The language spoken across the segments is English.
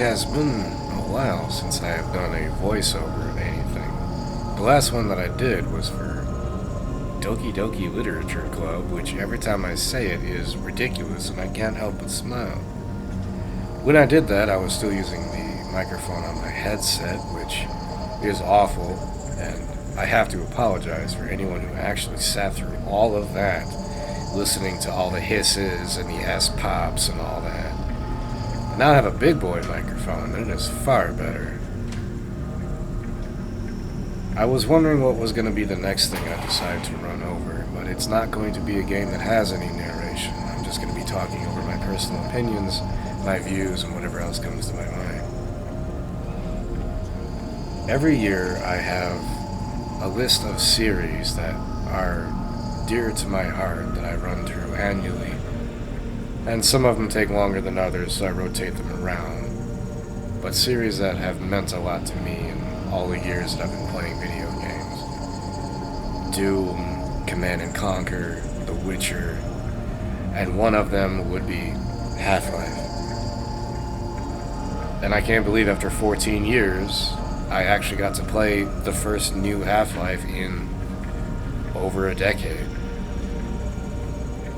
has been a while since I have done a voiceover of anything. The last one that I did was for Doki Doki Literature Club, which every time I say it is ridiculous and I can't help but smile. When I did that, I was still using the microphone on my headset, which is awful, and I have to apologize for anyone who actually sat through all of that, listening to all the hisses and the S-pops and all that. Now I have a big boy microphone, and it is far better. I was wondering what was going to be the next thing I decide to run over, but it's not going to be a game that has any narration. I'm just going to be talking over my personal opinions, my views, and whatever else comes to my mind. Every year I have a list of series that are dear to my heart that I run through annually. And some of them take longer than others, so I rotate them around. But series that have meant a lot to me in all the years that I've been playing video games. Doom, Command and Conquer, The Witcher, and one of them would be Half-Life. And I can't believe after 14 years, I actually got to play the first new Half-Life in over a decade.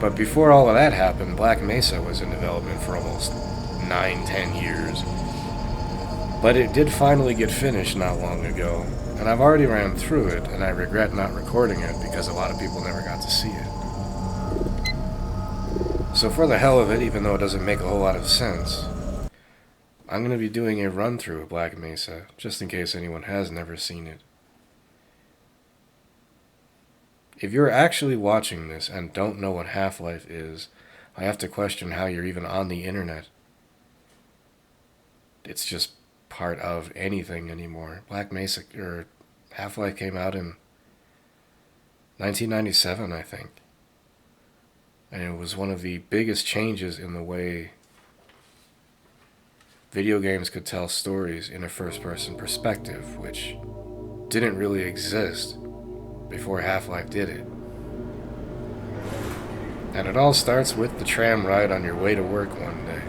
But before all of that happened, Black Mesa was in development for almost 9-10 years. But it did finally get finished not long ago, and I've already ran through it, and I regret not recording it because a lot of people never got to see it. So for the hell of it, even though it doesn't make a whole lot of sense, I'm going to be doing a run-through of Black Mesa, just in case anyone has never seen it. If you're actually watching this and don't know what Half-Life is, I have to question how you're even on the internet. It's just part of anything anymore. Black Mesa, or Half-Life came out in 1997, I think. And it was one of the biggest changes in the way video games could tell stories in a first-person perspective, which didn't really exist before Half-Life did it. And it all starts with the tram ride on your way to work one day.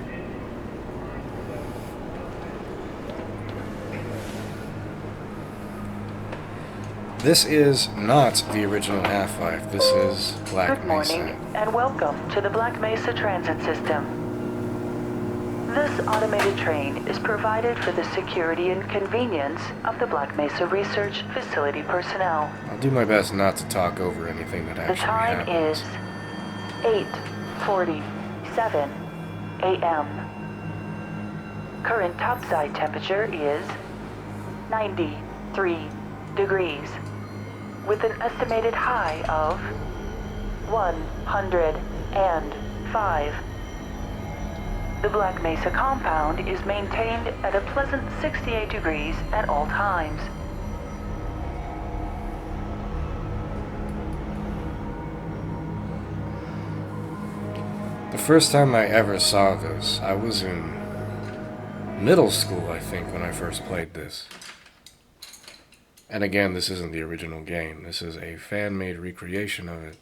This is not the original Half-Life. This is Black Mesa. Good morning, and welcome to the Black Mesa Transit System. This automated train is provided for the security and convenience of the Black Mesa Research Facility personnel. I'll do my best not to talk over anything that actually happens. The time is 8:47 a.m. Current topside temperature is 93 degrees, with an estimated high of 105. The Black Mesa compound is maintained at a pleasant 68 degrees at all times. The first time I ever saw this, I was in middle school, I think, when I first played this. And again, this isn't the original game. This is a fan-made recreation of it.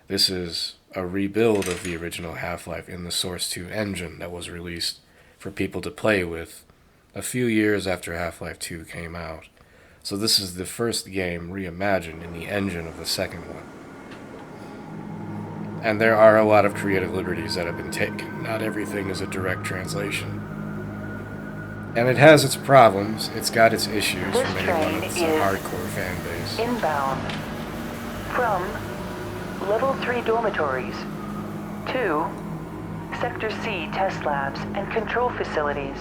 This is a rebuild of the original Half-Life in the Source 2 engine that was released for people to play with a few years after Half-Life 2 came out. So this is the first game reimagined in the engine of the second one. And there are a lot of creative liberties that have been taken. Not everything is a direct translation. And it has its problems. It's got its issues This from anyone train with a is hardcore fan base. inbound from Level 3 dormitories to Sector C test labs and control facilities.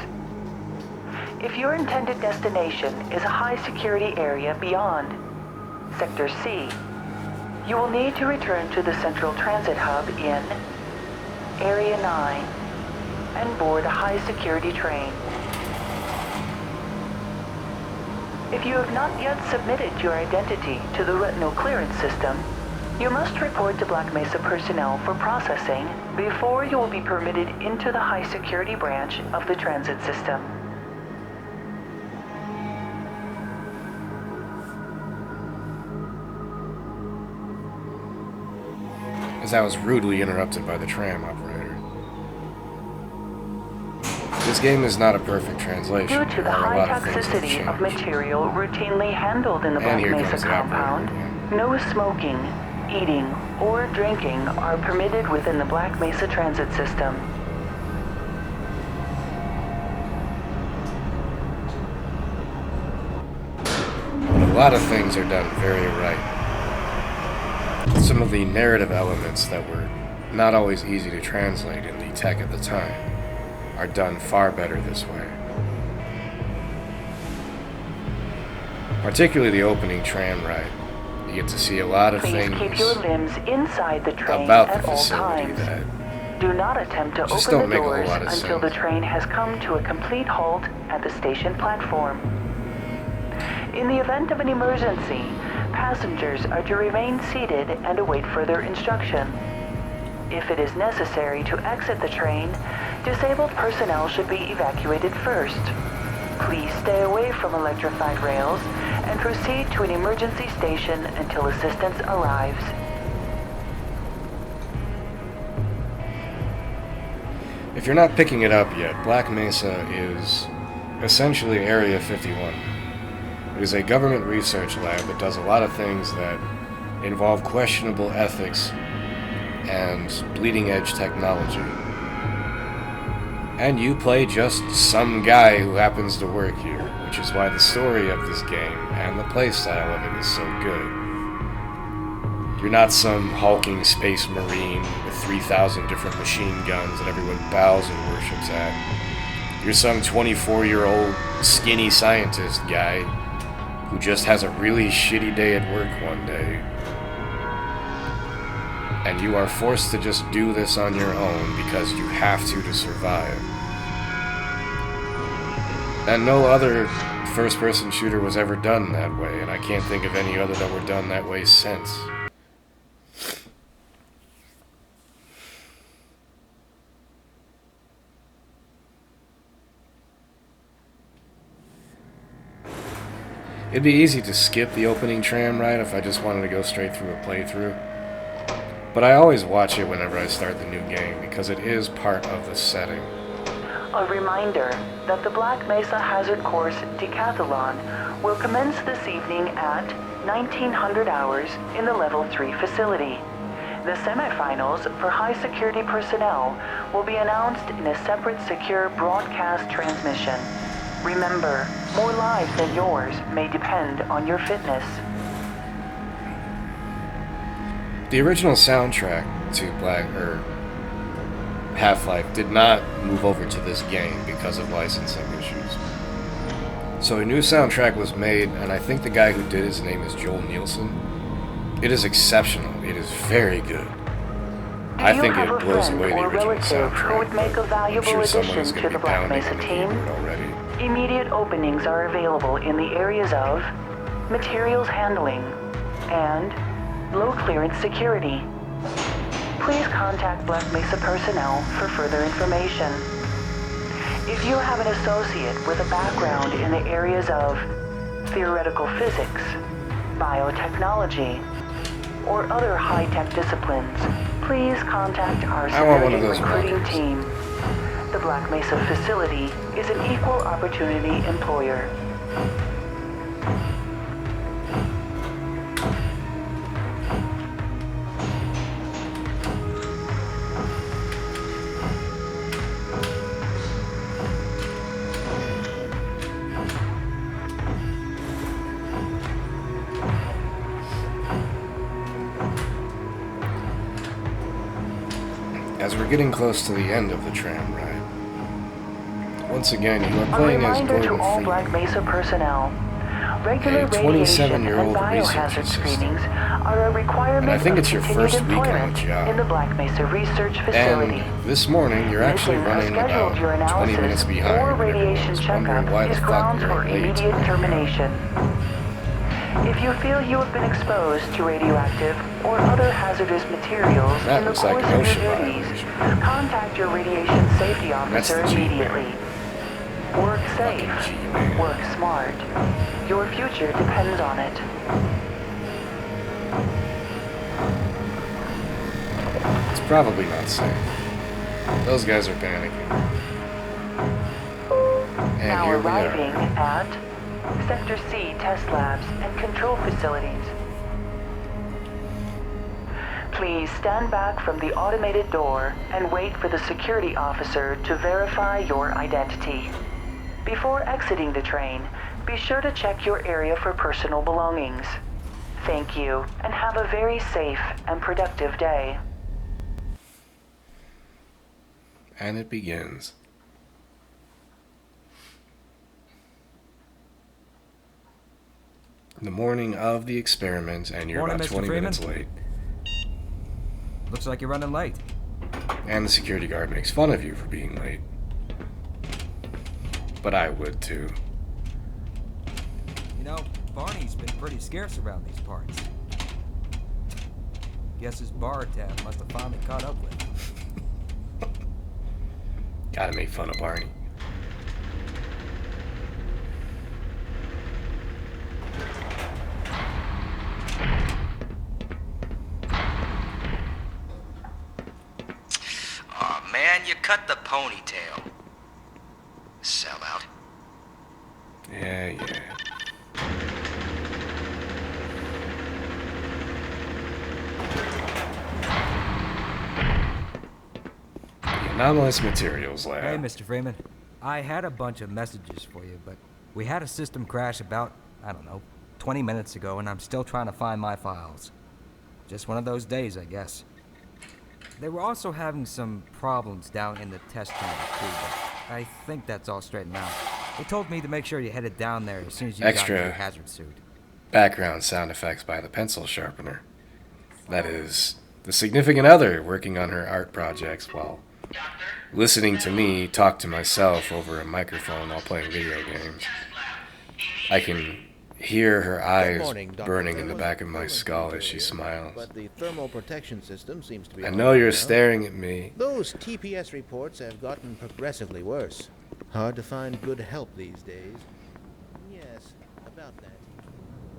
If your intended destination is a high-security area beyond Sector C, you will need to return to the Central Transit Hub in Area 9 and board a high-security train. If you have not yet submitted your identity to the retinal clearance system, you must report to Black Mesa personnel for processing before you will be permitted into the high-security branch of the transit system. As I was rudely interrupted by the tram operator. This game is not a perfect translation. Due to the There are a high lot of things that toxicity of change. material routinely handled in the And Black here Mesa comes the compound, operator. no smoking, eating, or drinking are permitted within the Black Mesa transit system. But a lot of things are done very right. Some of the narrative elements that were not always easy to translate in the tech at the time are done far better this way. Particularly the opening tram ride. You get to see a lot of Please things keep your limbs inside the train about at the all facility times. that Do not attempt to just open don't the make a whole doors lot of until the sense. train has come to a complete halt at the station platform. In the event of an emergency, passengers are to remain seated and await further instruction. If it is necessary to exit the train, disabled personnel should be evacuated first. Please stay away from electrified rails and proceed to an emergency station until assistance arrives. If you're not picking it up yet, Black Mesa is essentially Area 51. It is a government research lab that does a lot of things that involve questionable ethics and bleeding-edge technology. And you play just some guy who happens to work here, which is why the story of this game and the playstyle of it is so good. You're not some hulking space marine with 3,000 different machine guns that everyone bows and worships at. You're some 24-year-old skinny scientist guy who just has a really shitty day at work one day. And you are forced to just do this on your own because you have to survive. And no other first-person shooter was ever done that way, and I can't think of any other that were done that way since. It'd be easy to skip the opening tram ride if I just wanted to go straight through a playthrough. But I always watch it whenever I start the new game because it is part of the setting. A reminder that the Black Mesa Hazard Course Decathlon will commence this evening at 1900 hours in the Level 3 facility. The semifinals for high-security personnel will be announced in a separate secure broadcast transmission. Remember, more lives than yours may depend on your fitness. The original soundtrack to Half-Life did not move over to this game because of licensing issues. So a new soundtrack was made, and I think the guy who did his name is Joel Nielsen. It is exceptional. It is very good. I think it blows away the original soundtrack. Who would make a valuable I'm sure someone addition is to going to the be Black pounding Mesa on the team? keyboard already. Immediate openings are available in the areas of materials handling and low clearance security. Please contact Black Mesa personnel for further information. If you have an associate with a background in the areas of theoretical physics, biotechnology, or other high-tech disciplines, please contact our civilian recruiting team. The Black Mesa facility is an equal opportunity employer. As we're getting close to the end of the tram ride, once again, you are playing as reminder to Gordon all Freeman, Black Mesa personnel. Regular a radiation and 27-year-old research biohazard assistant. screenings are a requirement And I think of it's your continued first week on the employment job. in the Black Mesa Research Facility. And this morning, you're actually Missing a running scheduled about 20 minutes urinalysis behind. or and radiation everyone's wondering checkup why the is fuck grounds you're for late. immediate termination. If you feel you have been exposed to radioactive or other hazardous materials That in the looks course like of an your OSHA duties, violation. contact your radiation safety officer the G, man. immediately. Work safe, Fucking G, man. work smart. Your future depends on it. It's probably not safe. Those guys are panicking. And Now here we arriving are. at Sector C test labs and control facilities. Please stand back from the automated door and wait for the security officer to verify your identity. Before exiting the train, be sure to check your area for personal belongings. Thank you, and have a very safe and productive day. And it begins. The morning of the experiment, and you're Morning, about Mr. 20 Freeman. minutes late. Looks like you're running late. And the security guard makes fun of you for being late. But I would too. You know, Barney's been pretty scarce around these parts. Guess his bar tab must have finally caught up with him. Gotta make fun of Barney. Aw, man, you cut the ponytail. Sellout. Yeah. The Anomalous Materials Lab. Hey, Mr. Freeman. I had a bunch of messages for you, but we had a system crash about, I don't know, 20 minutes ago, and I'm still trying to find my files. Just one of those days, I guess. They were also having some problems down in the test chamber, too, but I think that's all straightened out. They told me to make sure you headed down there as soon as you got Extra. your hazard suit. Background sound effects by the pencil sharpener. That is, the significant other working on her art projects while listening to me talk to myself over a microphone while playing video games. I can hear her eyes burning in the back of my skull as she smiles. But the thermal protection system seems to be I all know right you're now. staring at me. Those TPS reports have gotten progressively worse. Hard to find good help these days. Yes, about that.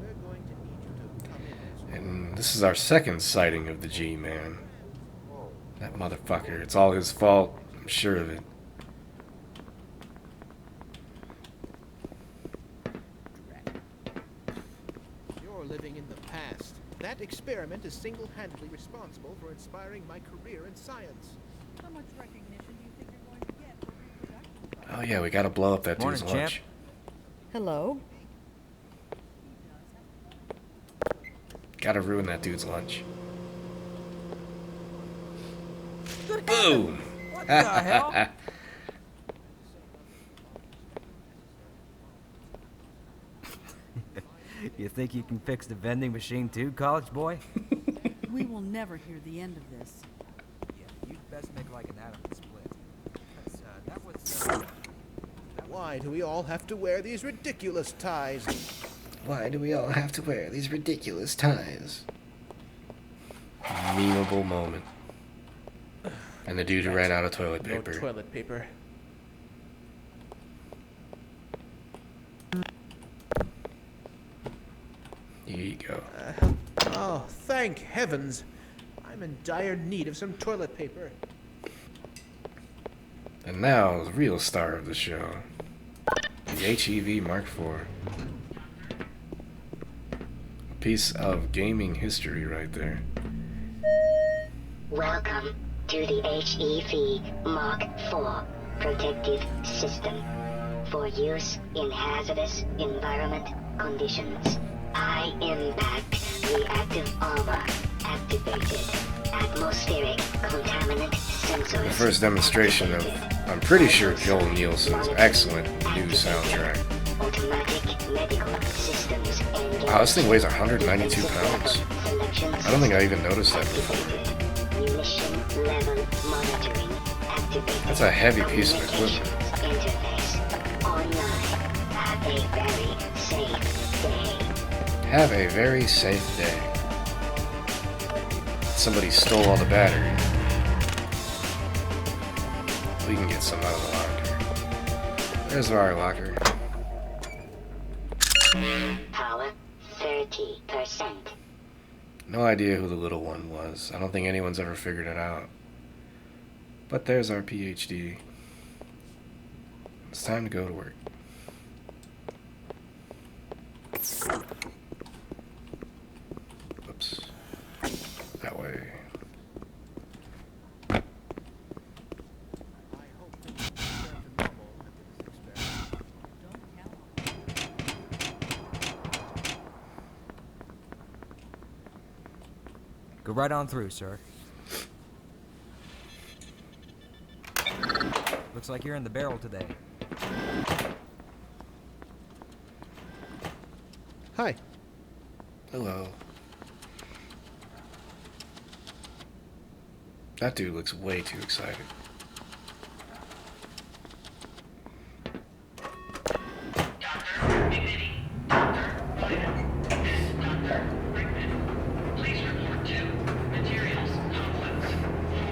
We're going to need you to come in. And this is our second sighting of the G-Man. That motherfucker. It's all his fault. I'm sure of it. You're living in the past. That experiment is single-handedly responsible for inspiring my career in science. How much recognition do you think you're going to get for reproduction? Oh yeah, we gotta blow up that dude's Morning, lunch. champ. Hello? Gotta ruin that dude's lunch. Good Boom! What the hell? You think you can fix the vending machine too, college boy? We will never hear the end of this. Yeah, you'd best make like an atom split. 'Cause, that was, Why do we all have to wear these ridiculous ties? Why do we all have to wear these ridiculous ties? Memeable moment. And the dude who ran out of toilet No paper. toilet paper. Here you go. Oh, thank heavens! I'm in dire need of some toilet paper. And now, the real star of the show. The HEV Mark IV. A piece of gaming history right there. Welcome to the HEV Mark IV protective system for use in hazardous environment conditions. High impact reactive armor activated. Atmospheric contaminant sensors. The first demonstration of, I'm pretty sure, Joel Nielsen's excellent new soundtrack. Automatic medical systems engaged. Wow, this thing weighs 192 pounds. I don't think I even noticed that before. Munition level monitoring activated. That's a heavy piece of equipment. Interface online. Have a very safe day. Have a very safe day. Somebody stole all the battery. We can get some out of the locker. There's our locker. Power 30%. No idea who the little one was. I don't think anyone's ever figured it out. But there's our PhD. It's time to go to work. Oops. That way. I hope things return to normal after this experiment. Don't count on it. Go right on through, sir. Looks like you're in the barrel today. Hi. Hello. That dude looks way too excited.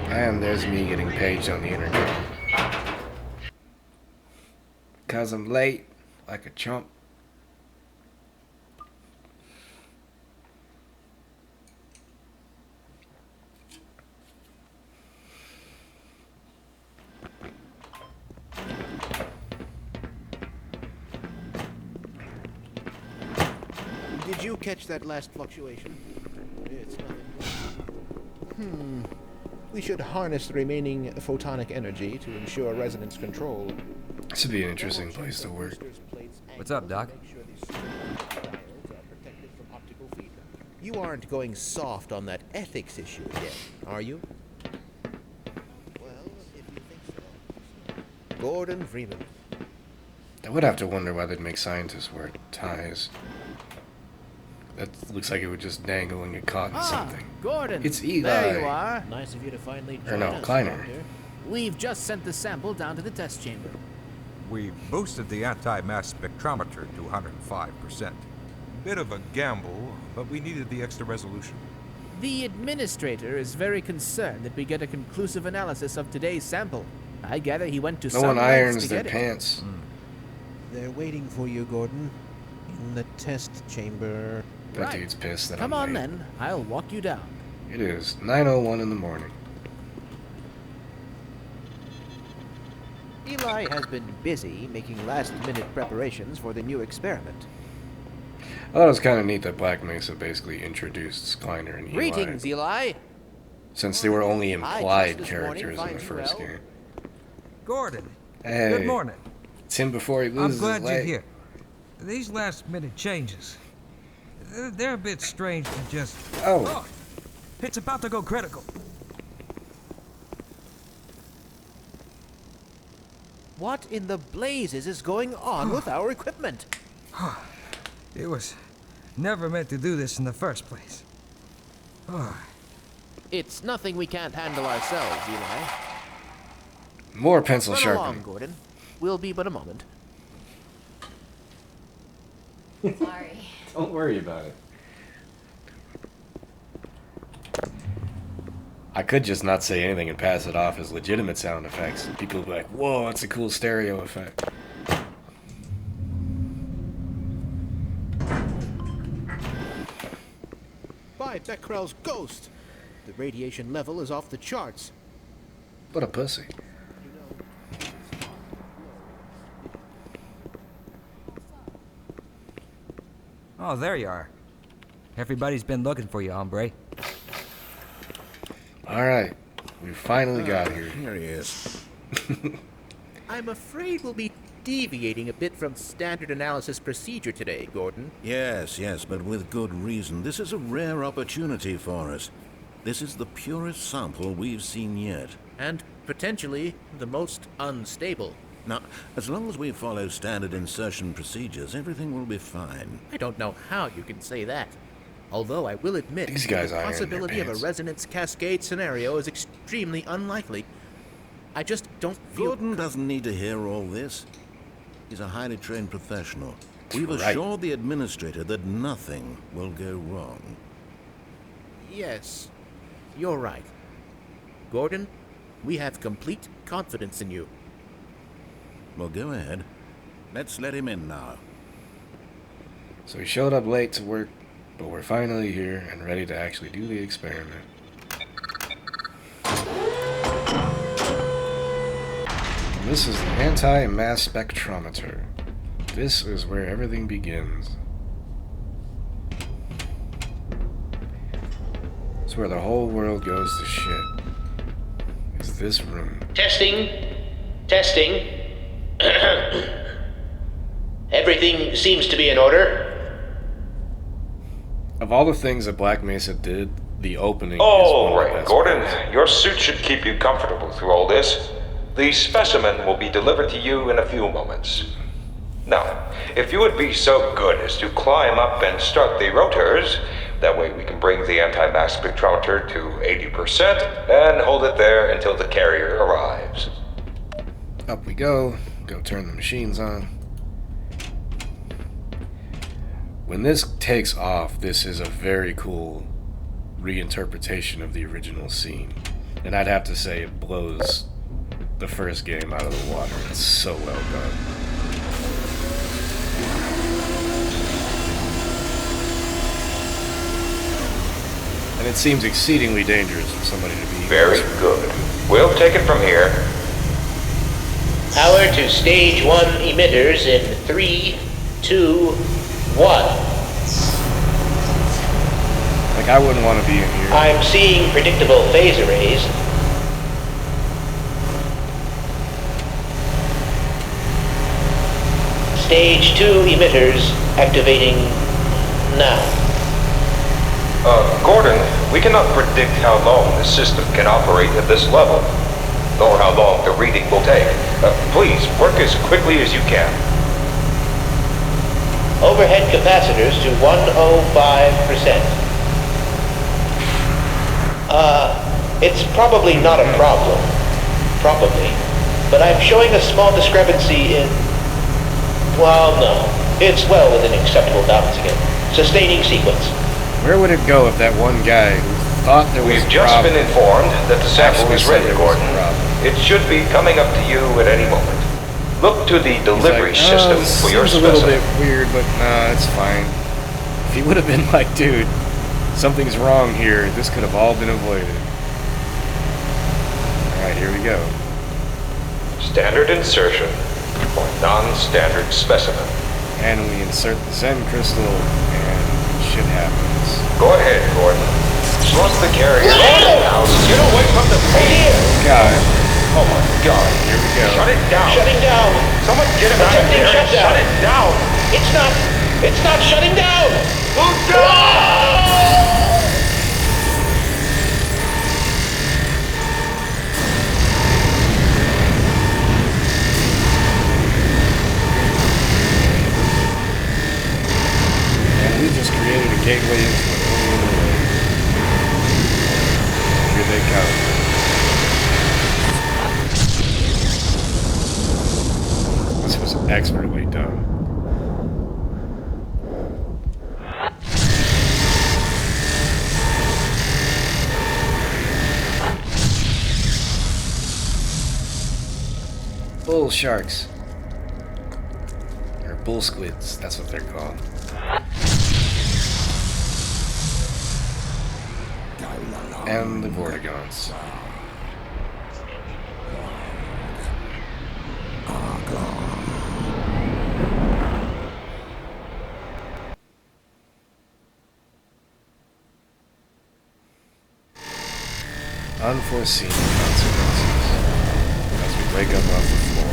And there's me getting paged on the internet. 'Cause I'm late, like a chump. Did you catch that last fluctuation? It's nothing. We should harness the remaining photonic energy to ensure resonance control. This would be an interesting place to work. What's up, Doc? You aren't going soft on that ethics issue again, are you? Well, if you think so. Gordon Freeman. I would have to wonder why they'd make scientists wear ties. That looks like it would just dangle and get caught in something. Gordon. It's Eli. There you are. Nice of you to finally Or join no, us, Kleiner. Doctor. We've just sent the sample down to the test chamber. We've boosted the anti-mass spectrometer to 105%. Bit of a gamble, but we needed the extra resolution. The administrator is very concerned that we get a conclusive analysis of today's sample. I gather he went to No some one lengths irons to their get it. pants. They're waiting for you, Gordon. In the test chamber. That Right. dude's pissed that Come I'm on late. then, I'll walk you down. It is 9:01 in the morning. Eli has been busy making last-minute preparations for the new experiment. I thought it was kind of neat that Black Mesa basically introduced Kleiner and Eli, Greetings, Eli. since they were only I implied just this morning characters in the find you first well. game. Gordon, Hey, good morning. it's him before he I'm loses glad his you're leg. here. These last-minute changes, they're a bit strange to just... Oh, It's about to go critical. What in the blazes is going on with our equipment? It was never meant to do this in the first place. It's nothing we can't handle ourselves, Eli. more pencil Run sharpening. along, Gordon. We'll be but a moment. Sorry. Don't worry about it. I could just not say anything and pass it off as legitimate sound effects. People would be like, whoa, that's a cool stereo effect. By Becquerel's ghost! The radiation level is off the charts. What a pussy. Oh, there you are. Everybody's been looking for you, hombre. Alright, we finally got here. Here he is. I'm afraid we'll be deviating a bit from standard analysis procedure today, Gordon. Yes, but with good reason. This is a rare opportunity for us. This is the purest sample we've seen yet. And potentially the most unstable. Now, as long as we follow standard insertion procedures, everything will be fine. I don't know how you can say that. Although I will admit These guys the iron their possibility of a pants. resonance cascade scenario is extremely unlikely. I just don't feel... Gordon doesn't need to hear all this. He's a highly trained professional. We've Right. assured the administrator that nothing will go wrong. Yes, you're right. Gordon, we have complete confidence in you. Well, go ahead. Let's let him in now. So we showed up late to work, but we're finally here and ready to actually do the experiment. This is the anti-mass spectrometer. This is where everything begins. It's where the whole world goes to shit. Is this room. Testing. Testing. Everything seems to be in order. Of all the things that Black Mesa did, the opening All is one of the right, best Gordon. parts. Your suit should keep you comfortable through all this. The specimen will be delivered to you in a few moments. Now, if you would be so good as to climb up and start the rotors, that way we can bring the anti-mass spectrometer to 80% and hold it there until the carrier arrives. Up we go. Go turn the machines on. When this takes off, this is a very cool reinterpretation of the original scene. And I'd have to say it blows the first game out of the water. It's so well done. And it seems exceedingly dangerous for somebody to be... Very good. We'll take it from here. Power to stage 1 emitters in 3, 2, 1. Like, I wouldn't want to be in here. I'm seeing predictable phase arrays. Stage 2 emitters activating now. Gordon, we cannot predict how long the system can operate at this level, nor how long the reading will take. Please, work as quickly as you can. Overhead capacitors to 105%. It's probably not a problem. Probably. But I'm showing a small discrepancy in... Well, no. It's well within acceptable bounds again. Sustaining sequence. Where would it go if that one guy who thought there was We've a just problem been informed that the sample actually is said ready, there was a Gordon. problem? It should be coming up to you at any moment. Look to the He's delivery like, system this for your seems a little specimen. bit weird, but nah, it's fine. If he would have been like, dude, something's wrong here, this could have all been avoided. Alright, here we go. Standard insertion for non-standard specimen. And we insert the Zen crystal, and shit happens. Go ahead, Gordon. Slot the carrier. Get away from the page. God. Oh my God. Here we go. Shut it down. Shutting down. Someone get him out of Attempting there and shutdown. shut it down. It's not shutting down. Move down. And we just created a gateway into an alien world. Here they come. This was expertly done. Bull sharks. Or bull squids, that's what they're called. And the Vortigons. Unforeseen consequences as we wake up off the floor.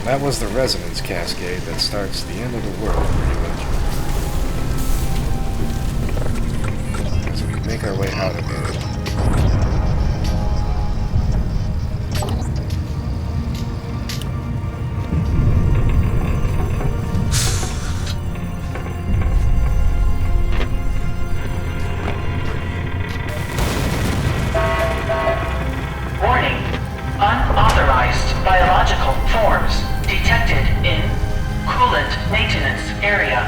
That was the resonance cascade that starts the end of the world, pretty much. As we make our way out of here. Warning. Unauthorized biological forms detected in coolant maintenance area.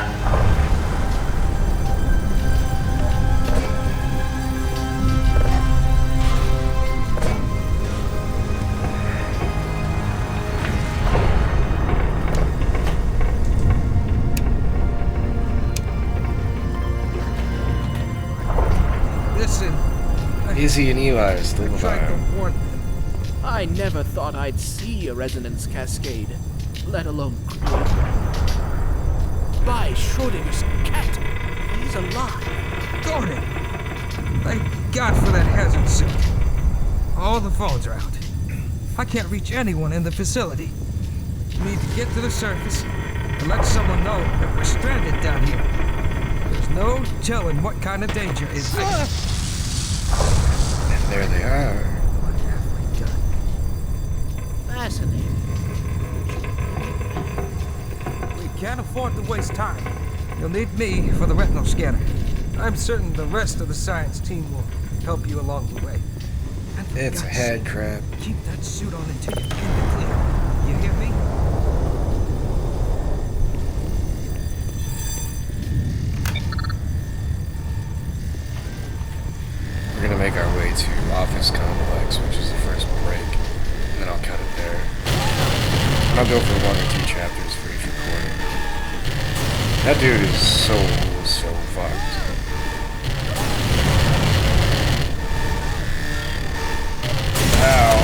Listen. Izzy and Eli are still I tried to alive. warn them. I never thought I'd see a resonance cascade, let alone create one. By Schrodinger's cat, he's alive. Gordon! Thank God for that hazard suit. All the phones are out. I can't reach anyone in the facility. We need to get to the surface and let someone know that we're stranded down here. There's no telling what kind of danger is there. And there they are. What have we done? Fascinating. We can't afford to waste time. You'll need me for the retinal scanner. I'm certain the rest of the science team will help you along the way. And for It's a God's head sake, crab. keep that suit on until you're in the clear. You hear me? We're gonna make our way to Office Complex, which is the first break, and then I'll cut it there. And I'll go for 1 or 2 chapters for each recording. That dude is so fucked. Ow.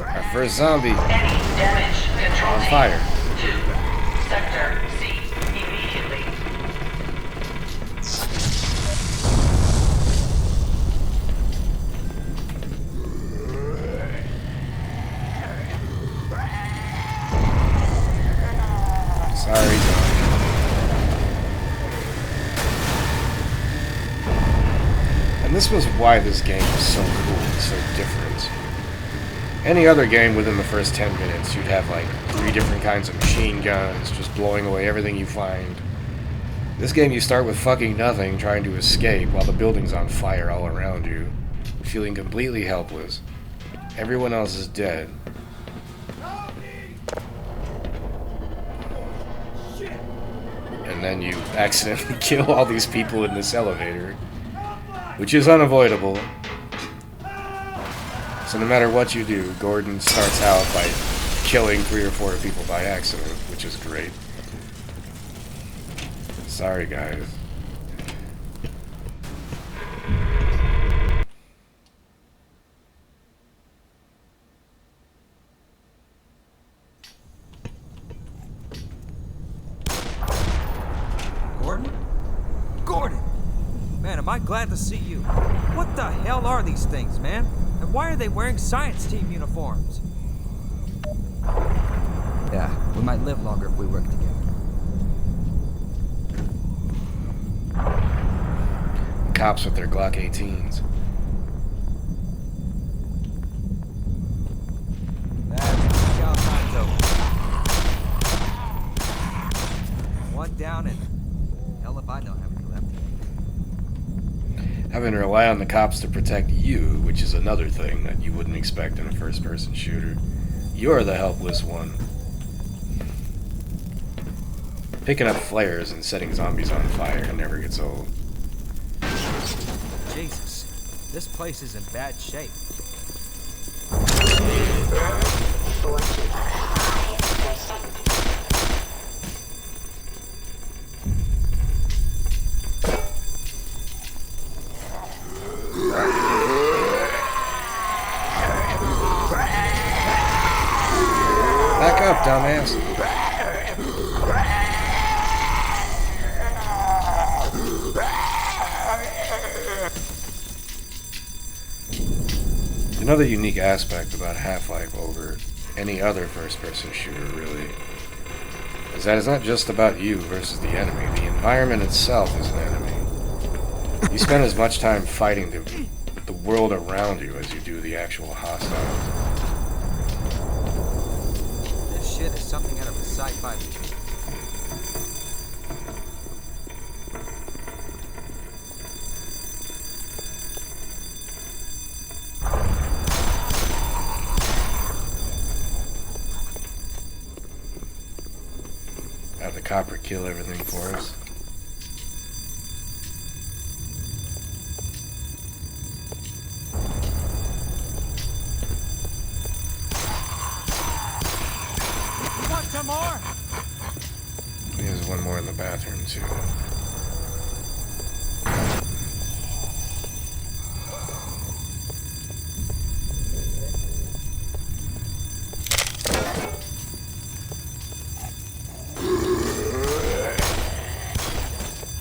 Our first zombie. Any damage control On team fire. to Sector C immediately. Sorry, zombie. And this was why this game was so cool and so different. Any other game within the first 10 minutes, you'd have like 3 different kinds of machine guns, just blowing away everything you find. This game, you start with fucking nothing, trying to escape while the building's on fire all around you, feeling completely helpless. Everyone else is dead. And then you accidentally kill all these people in this elevator, which is unavoidable. So no matter what you do, Gordon starts out by killing 3 or 4 people by accident, which is great. Sorry, guys. Gordon? Gordon! Man, am I glad to see you. What the hell are these things, man? And why are they wearing science team uniforms? Yeah, we might live longer if we work together. Cops with their Glock 18s. One down and hell if I know how many left. Having to rely on the cops to protect you, which is another thing that you wouldn't expect in a first-person shooter. You're the helpless one. Picking up flares and setting zombies on fire never gets old. Jesus, this place is in bad shape. Back up, dumbass. Another unique aspect about Half-Life over any other first-person shooter, really, is that it's not just about you versus the enemy. The environment itself is an enemy. You spend as much time fighting the world around you as you do the actual hostiles. This shit is something out of a sci-fi movie. Have the copper kill everything for us. Want some more? There's one more in the bathroom too.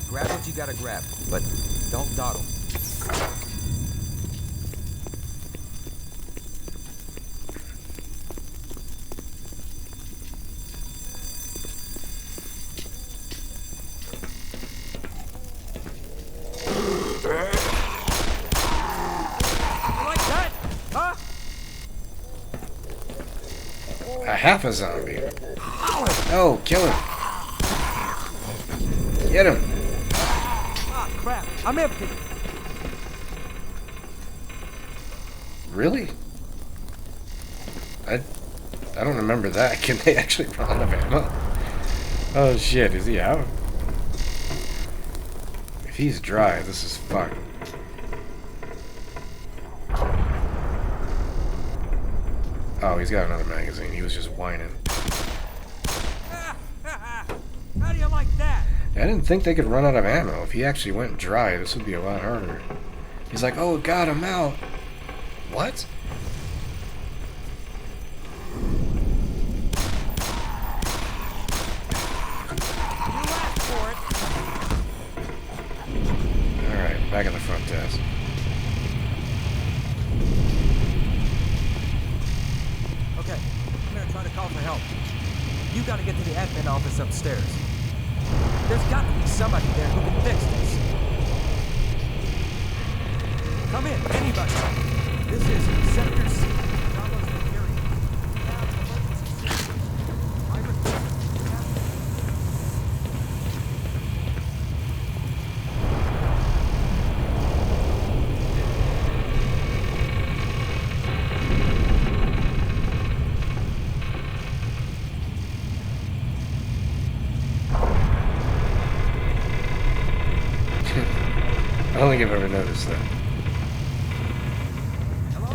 Grab what you gotta grab, but don't dawdle. A half a zombie. Oh, kill him. Get him. Ah, crap. I'm empty. Really? I don't remember that. Can they actually run out of ammo? Oh shit, is he out? If he's dry, this is fucked. Oh, he's got another magazine. He was just whining. How do you like that? I didn't think they could run out of ammo. If he actually went dry, this would be a lot harder. He's like, oh god, I'm out. What? Alright, back at the front desk. Okay, I'm gonna try to call for help. You gotta get to the admin office upstairs. There's got to be somebody there who can fix this. Come in, anybody. This is Sector C. Carlos Imperial. We have emergency system. I repeat, we have... I don't think I've ever noticed that. Hello? Hello?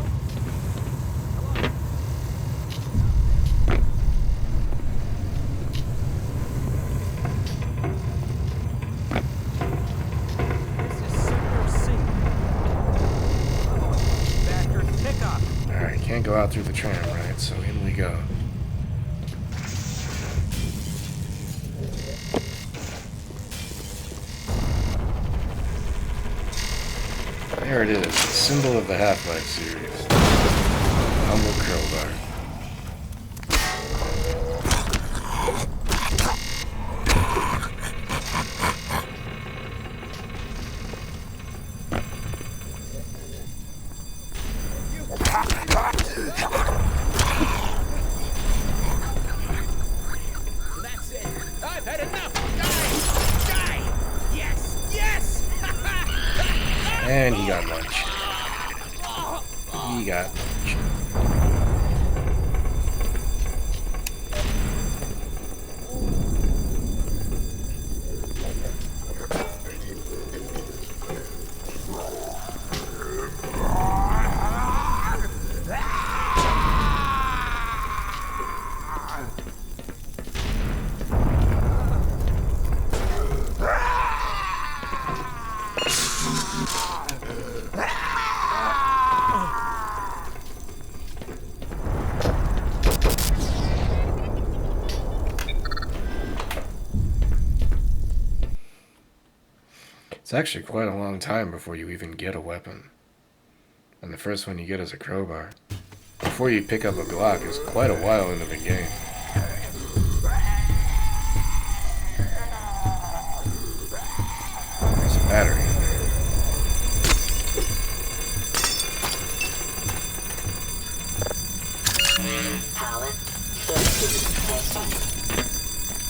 This is Sector C. Oh, bastard, pick up. Alright, can't go out through the tram, right? So in we go. There it is, the symbol of the Half-Life series. Humble crowbar. That's it. I've had enough. Die! Die! Yes! Yes! And he got lunch. He got lunch. It's actually quite a long time before you even get a weapon. And the first one you get is a crowbar. Before you pick up a Glock is quite a while into the game. There's a battery in there.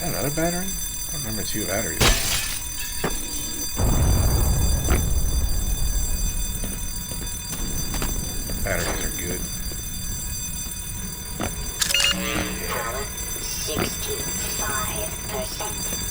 Another battery? I don't remember two batteries. Batteries are good. Power 65%.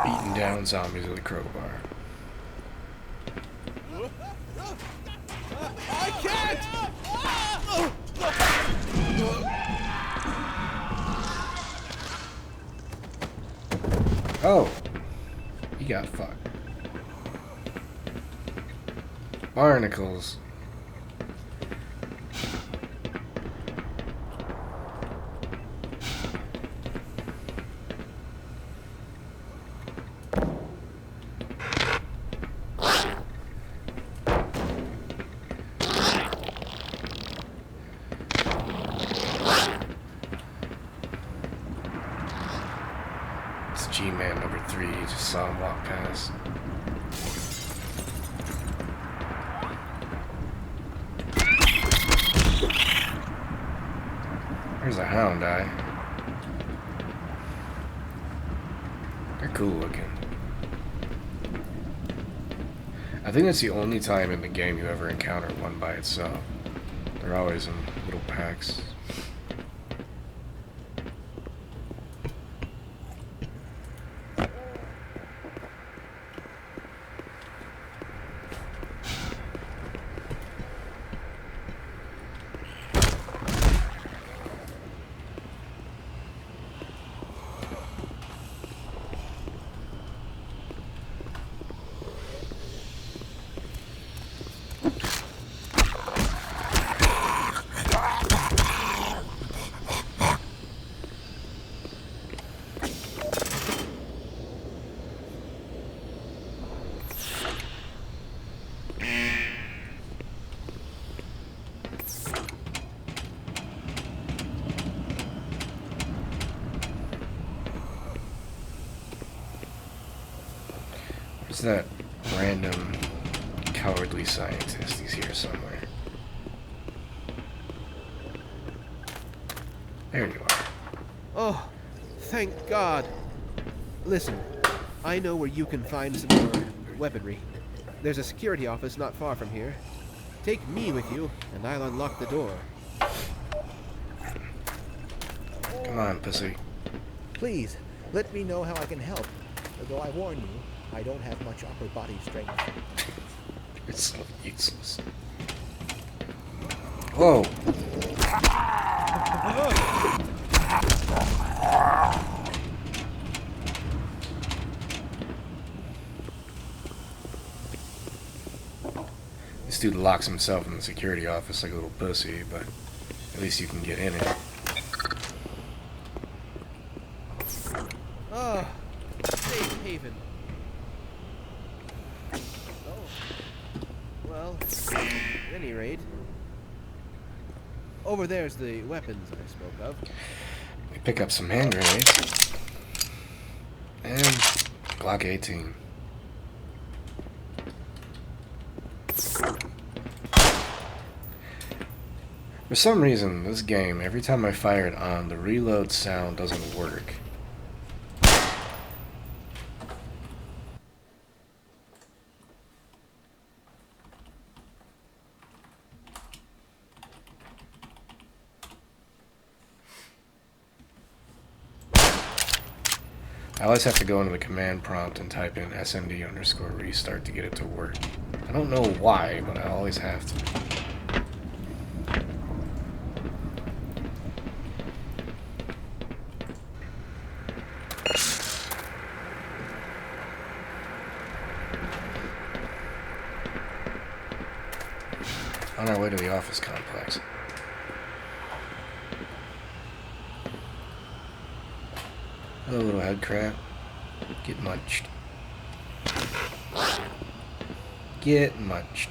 Beating down zombies with a crowbar. I can't! Oh! He got fucked. Barnacles. It's G-Man number 3, you just saw him walk past. There's a hound eye. They're cool looking. I think that's the only time in the game you ever encounter one by itself. They're always in little packs. Where's that random cowardly scientist? He's here somewhere. There you are. Oh, thank God. Listen, I know where you can find some more weaponry. There's a security office not far from here. Take me with you, and I'll unlock the door. Come on, pussy. Please, let me know how I can help. Though I warn you, I don't have much upper body strength. It's so useless. Whoa! This dude locks himself in the security office like a little pussy, but at least you can get in it. Ah, safe haven. Well, at any rate, over there's the weapons I spoke of. We pick up some hand grenades. And Glock 18. For some reason, this game, every time I fire it on, the reload sound doesn't work. I always have to go into the command prompt and type in SND_restart to get it to work. I don't know why, but I always have to. On our way to the office complex. Hello, little head crab. Get munched. Get munched.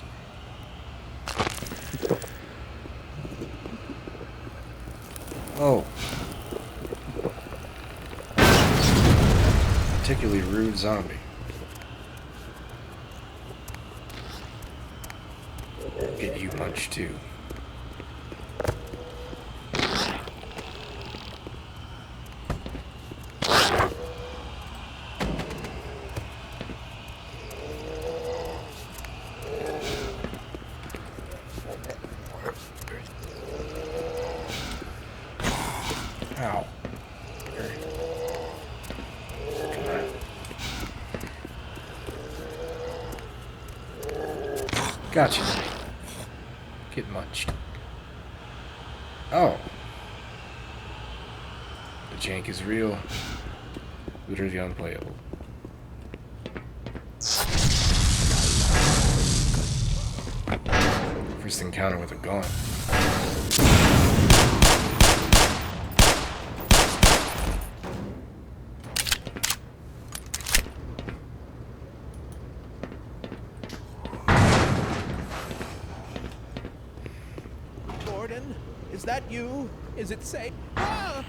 Oh. particularly rude zombie. Get you punched too. Ow. Gotcha. Get munched. Oh. The jank is real. Literally unplayable. First encounter with a gun. Gordon, is that you? Is it safe? Ah!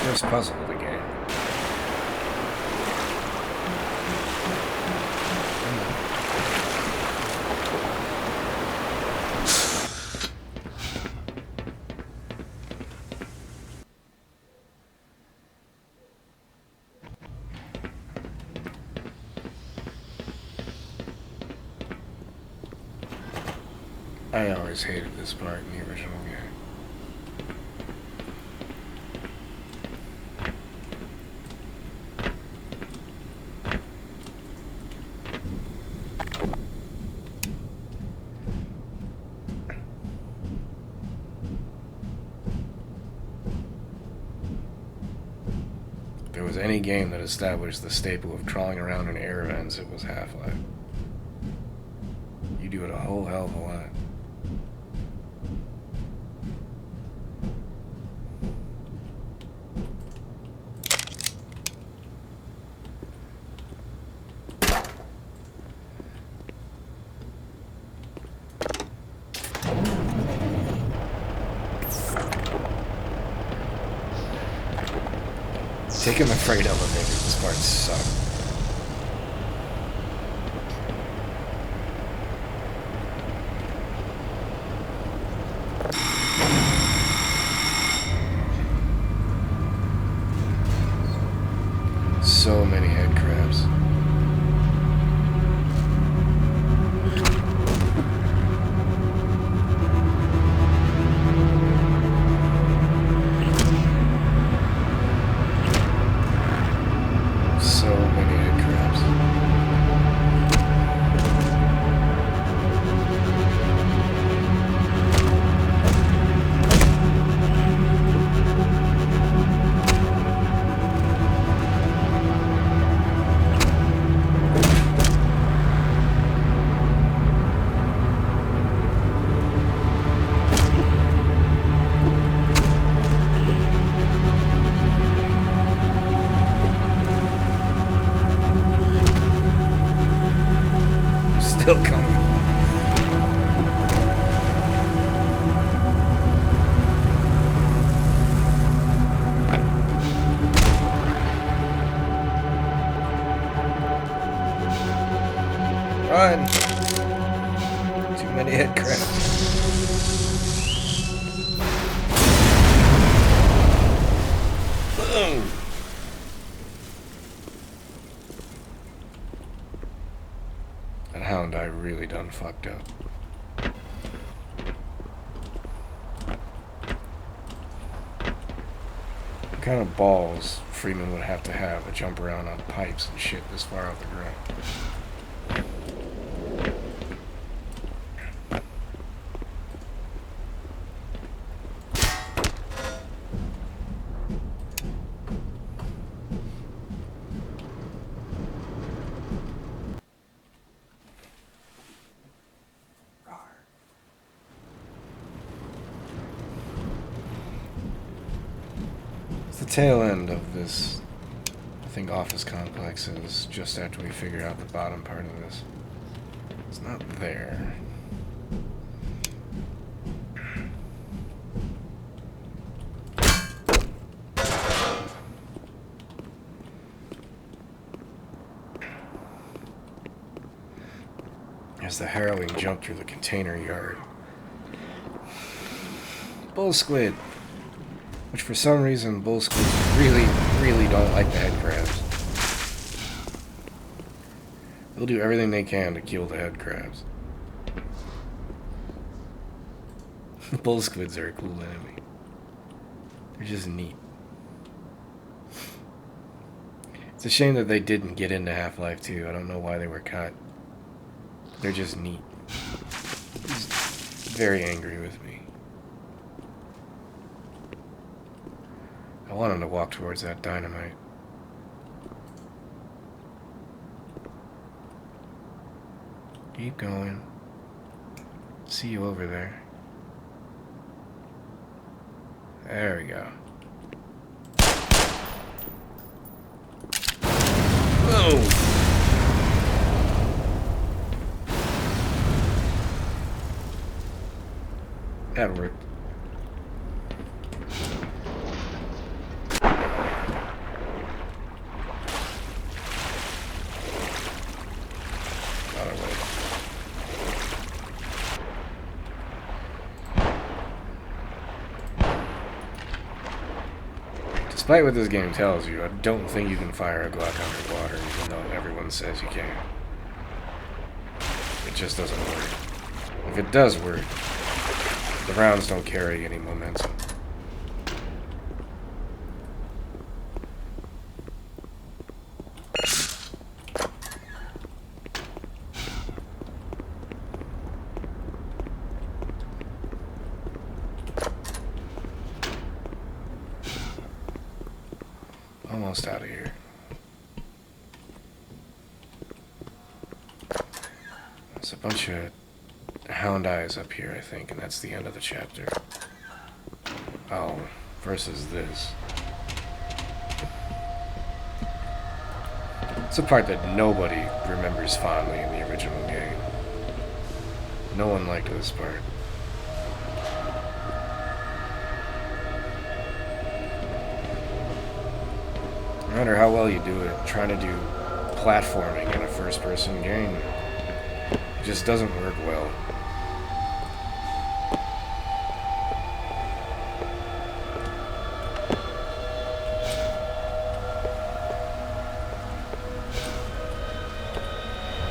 First puzzle of the game. I always hated this part in the original game. If there was any game that established the staple of crawling around in air vents, it was Half-Life. You do it a whole hell of a lot. Taking the freight elevator, this part sucked. So many head crabs. So many still coming. Run! Too many head crabs. Boom! That hound I really done fucked up. What kind of balls Freeman would have to jump around on pipes and shit this far off the ground? The tail end of this, I think, office complex is just after we figure out the bottom part of this. It's not there. There's the harrowing jump through the container yard. Bull squid. Which for some reason bull squids really, really don't like the head crabs. They'll do everything they can to kill the head crabs. Bull squids are a cool enemy. They're just neat. It's a shame that they didn't get into Half-Life 2. I don't know why they were cut. They're just neat. He's very angry with me. I want him to walk towards that dynamite. Keep going. See you over there. There we go. Boom! That worked. Despite what this game tells you, I don't think you can fire a Glock underwater, even though everyone says you can. It just doesn't work. If it does work, the rounds don't carry any momentum. Almost out of here. There's a bunch of hound eyes up here, I think, and that's the end of the chapter. Oh, versus this. It's a part that nobody remembers fondly in the original game. No one liked this part. No matter how well you do it, trying to do platforming in a first-person game, it just doesn't work well.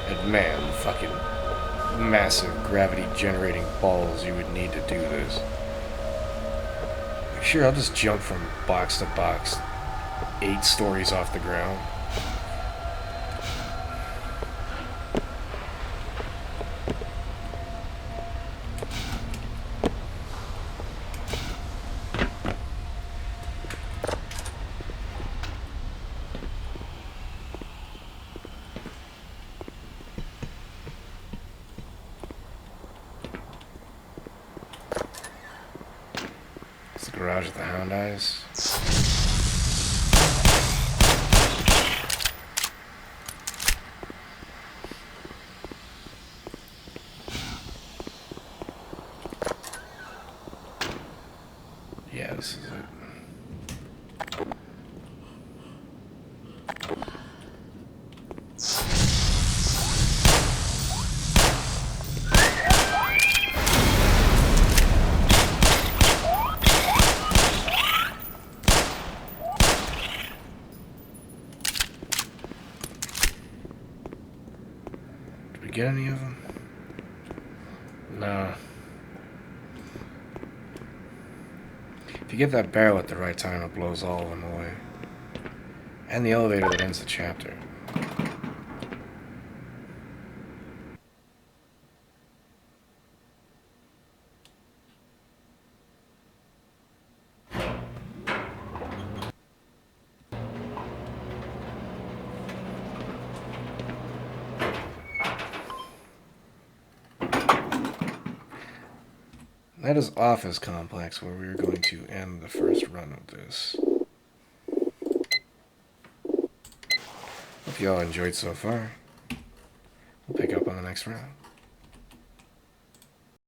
And man, the fucking massive gravity-generating balls you would need to do this. Sure, I'll just jump from box to box 8 stories off the ground. It's the garage with the hound eyes. place, is it? Did we get any of them? No. If you get that barrel at the right time, it blows all of them away. And the elevator that ends the chapter. That is Office Complex, where we are going to end the first run of this. Hope you all enjoyed so far. We'll pick up on the next round.